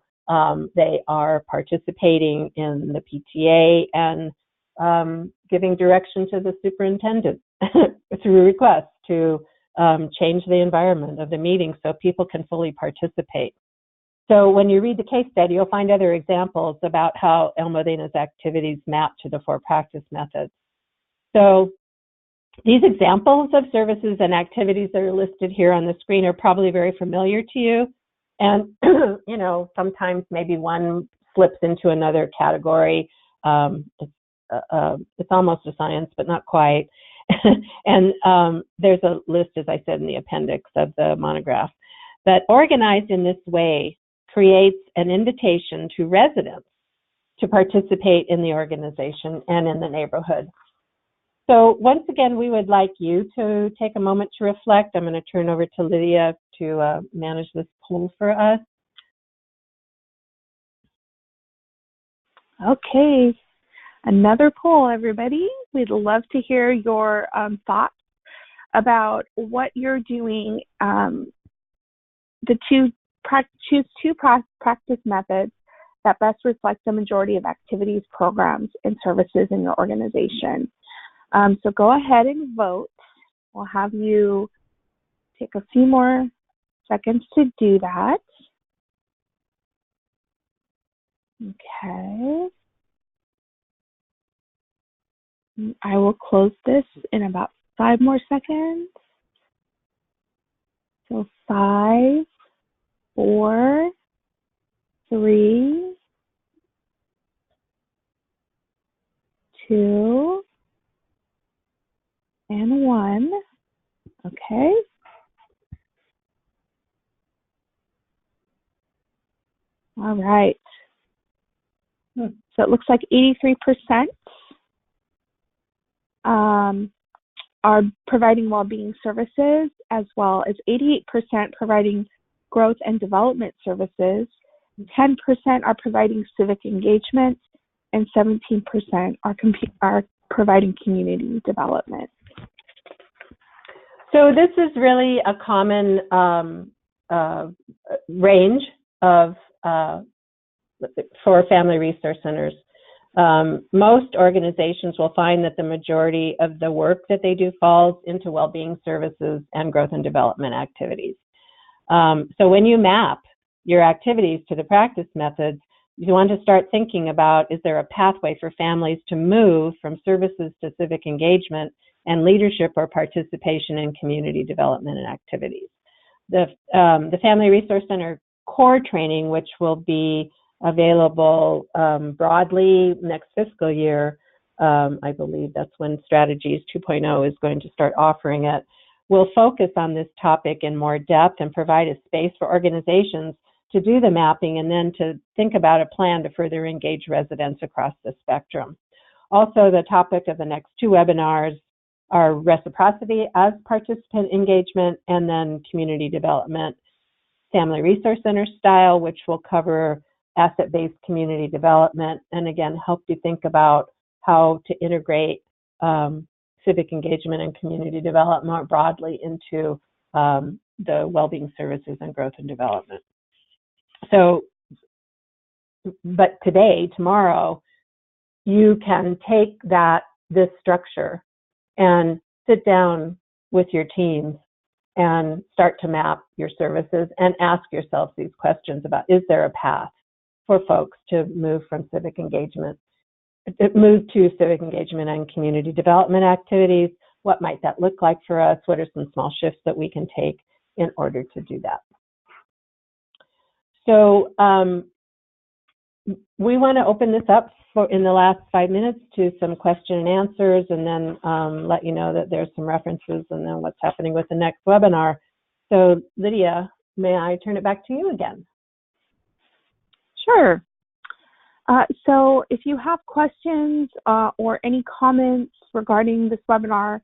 they are participating in the PTA and giving direction to the superintendent through requests to change the environment of the meeting so people can fully participate. So when you read the case study, you'll find other examples about how El Modena's activities map to the 4 practice methods. So these examples of services and activities that are listed here on the screen are probably very familiar to you. And, you know, sometimes maybe one slips into another category. It's almost a science, but not quite. And there's a list, as I said, in the appendix of the monograph. But organized in this way creates an invitation to residents to participate in the organization and in the neighborhood. So once again, we would like you to take a moment to reflect. I'm going to turn over to Lydia to manage this poll for us. Okay, another poll, everybody. We'd love to hear your thoughts about what you're doing. Choose two practice methods that best reflect the majority of activities, programs, and services in your organization. So go ahead and vote. We'll have you take a few more seconds to do that. Okay. I will close this in about 5 more seconds. So 5, 4, 3, 2, and 1. Okay. All right. So it looks like 83% are providing well-being services, as well as 88% providing growth and development services, 10% are providing civic engagement, and 17% are providing community development. So this is really a common range of for family resource centers. Most organizations will find that the majority of the work that they do falls into well-being services and growth and development activities. So when you map your activities to the practice methods, you want to start thinking about, is there a pathway for families to move from services to civic engagement and leadership or participation in community development and activities? The Family Resource Center core training, which will be available broadly next fiscal year, I believe that's when Strategies 2.0 is going to start offering it, will focus on this topic in more depth and provide a space for organizations to do the mapping and then to think about a plan to further engage residents across the spectrum. Also, the topic of the next 2 webinars are reciprocity as participant engagement, and then community development, Family Resource Center style, which will cover asset-based community development, and again, help you think about how to integrate civic engagement and community development more broadly into the well-being services and growth and development. So, but tomorrow, you can take this structure and sit down with your teams and start to map your services and ask yourself these questions about, is there a path for folks to move from civic engagement, and community development activities? What might that look like for us? What are some small shifts that we can take in order to do that? So we want to open this up in the last 5 minutes to some question and answers, and then let you know that there's some references and then what's happening with the next webinar. So Lydia, may I turn it back to you again? Sure. So if you have questions or any comments regarding this webinar,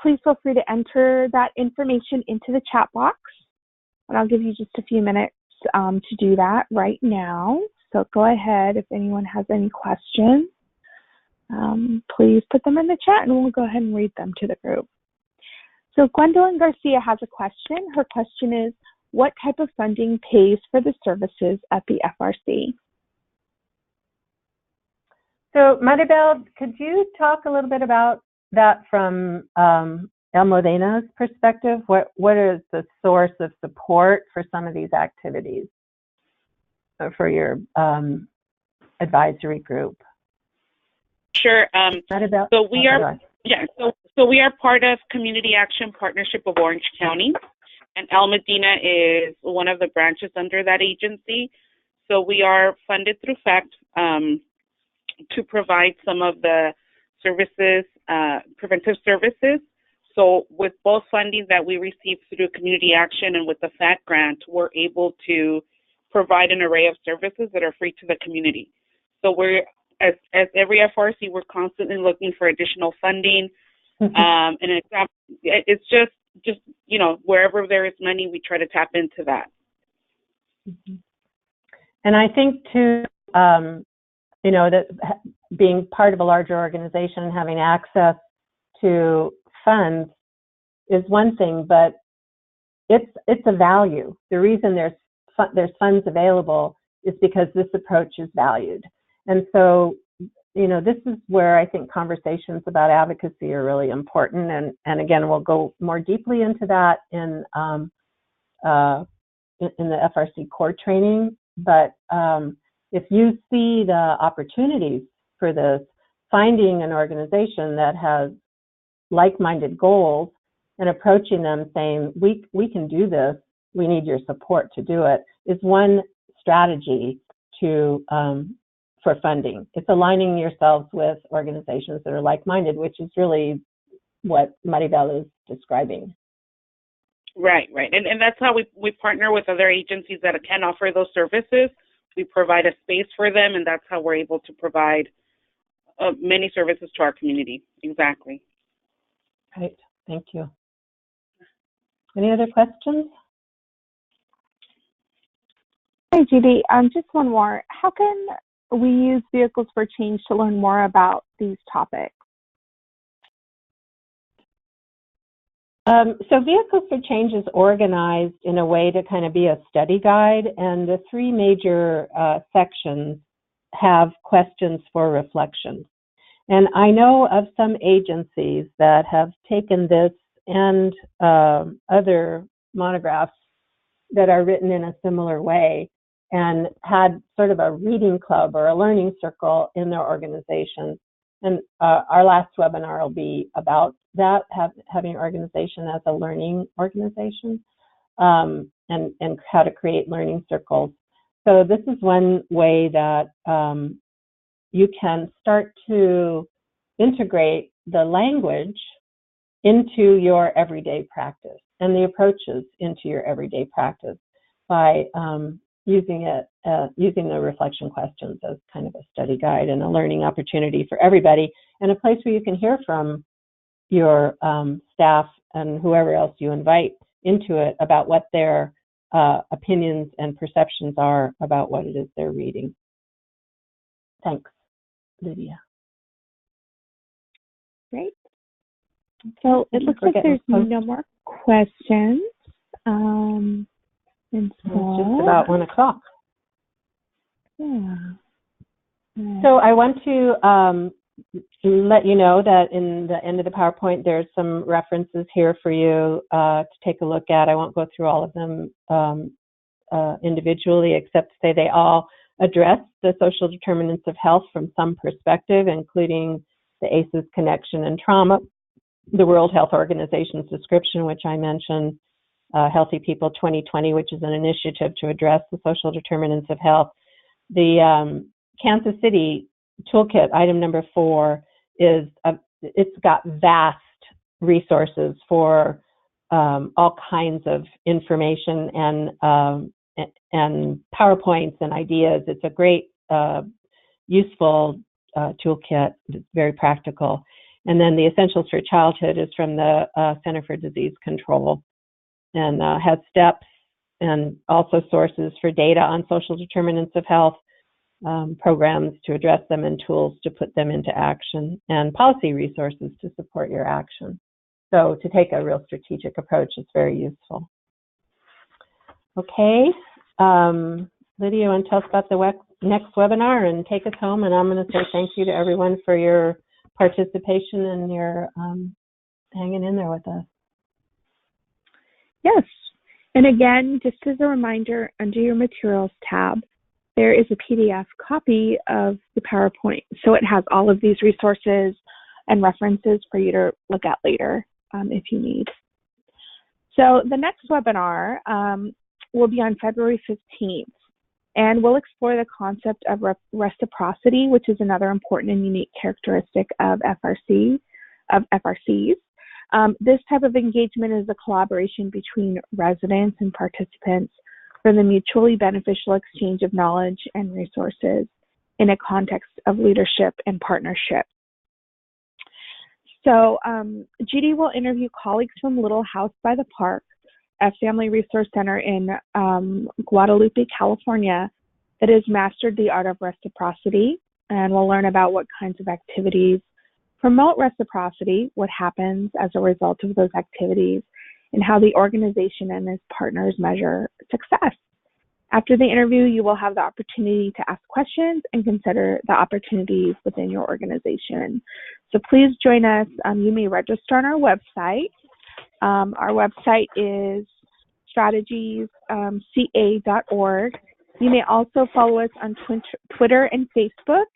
please feel free to enter that information into the chat box, and I'll give you just a few minutes to do that right now. So go ahead if anyone has any questions. Please put them in the chat and we'll go ahead and read them to the group. So Gwendolyn Garcia has a question. Her question is, what type of funding pays for the services at the FRC? So Maribel, could you talk a little bit about that from El Modena's perspective? What is the source of support for some of these activities for your advisory group? Sure. Maribel? So we are, so we are part of Community Action Partnership of Orange County, and El Modena is one of the branches under that agency. So we are funded through FACT to provide some of the services, preventive services. So with both funding that we receive through Community Action and with the FACT grant, we're able to provide an array of services that are free to the community. So we're, as every FRC, we're constantly looking for additional funding. And it's just you know, wherever there is money, we try to tap into that. And I think too, you know, that being part of a larger organization and having access to funds is one thing, but it's a value. The reason there's funds available is because this approach is valued. And so, you know, this is where I think conversations about advocacy are really important. And again, we'll go more deeply into that in the FRC core training. But if you see the opportunities for this, finding an organization that has like-minded goals and approaching them saying, we can do this, we need your support to do it, is one strategy to for funding. It's aligning yourselves with organizations that are like-minded, which is really what Maribel is describing. Right. And that's how we partner with other agencies that can offer those services. We provide a space for them, and that's how we're able to provide many services to our community. Exactly. Right. Thank you. Any other questions? Hi, Judy. Just one more. How can we use Vehicles for Change to learn more about these topics? So Vehicles for Change is organized in a way to kind of be a study guide, and the three major sections have questions for reflection. And I know of some agencies that have taken this and other monographs that are written in a similar way and had sort of a reading club or a learning circle in their organization. And our last webinar will be about that, having an organization as a learning organization, and how to create learning circles. So this is one way that you can start to integrate the language into your everyday practice and the approaches into your everyday practice by using the reflection questions as kind of a study guide and a learning opportunity for everybody, and a place where you can hear from your staff and whoever else you invite into it about what their opinions and perceptions are about what it is they're reading. Thanks, Lydia. Great. So it looks like there's no more questions. And so, it's just about 1 o'clock. Yeah. So I want to let you know that in the end of the PowerPoint, there's some references here for you to take a look at. I won't go through all of them individually, except to say they all address the social determinants of health from some perspective, including the ACEs connection and trauma, the World Health Organization's description, which I mentioned, Healthy People 2020, which is an initiative to address the social determinants of health. The Kansas City Toolkit, item number 4, it's got vast resources for all kinds of information and PowerPoints and ideas. It's a great, useful toolkit. It's very practical. And then the Essentials for Childhood is from the Center for Disease Control, and has steps and also sources for data on social determinants of health, programs to address them, and tools to put them into action, and policy resources to support your action. So to take a real strategic approach is very useful. Okay, Lydia, you want to tell us about the next webinar and take us home? And I'm going to say thank you to everyone for your participation and your hanging in there with us. Yes, and again, just as a reminder, under your Materials tab, there is a PDF copy of the PowerPoint. So it has all of these resources and references for you to look at later if you need. So the next webinar will be on February 15th, and we'll explore the concept of reciprocity, which is another important and unique characteristic of FRCs. This type of engagement is a collaboration between residents and participants for the mutually beneficial exchange of knowledge and resources in a context of leadership and partnership. So Judy will interview colleagues from Little House by the Park, a family resource center in Guadalupe, California, that has mastered the art of reciprocity, and we'll learn about what kinds of activities promote reciprocity, what happens as a result of those activities, and how the organization and its partners measure success. After the interview, you will have the opportunity to ask questions and consider the opportunities within your organization. So please join us. You may register on our website. Our website is strategiesca.org. You may also follow us on Twitter and Facebook,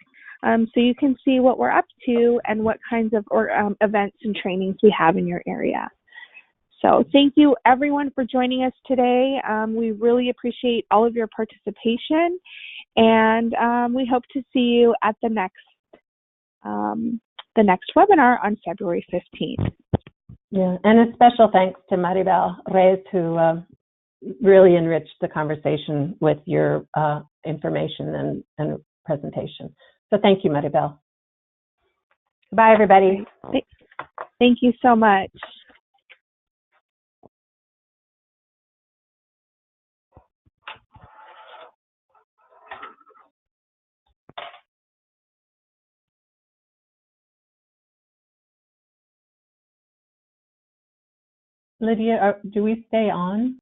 so you can see what we're up to and what kinds of events and trainings we have in your area. So thank you, everyone, for joining us today. We really appreciate all of your participation, and we hope to see you at the next webinar on February 15th. Yeah, and a special thanks to Maribel Reyes, who really enriched the conversation with your information and presentation. So thank you, Maribel. Bye, everybody. Thank you so much. Lydia, do we stay on?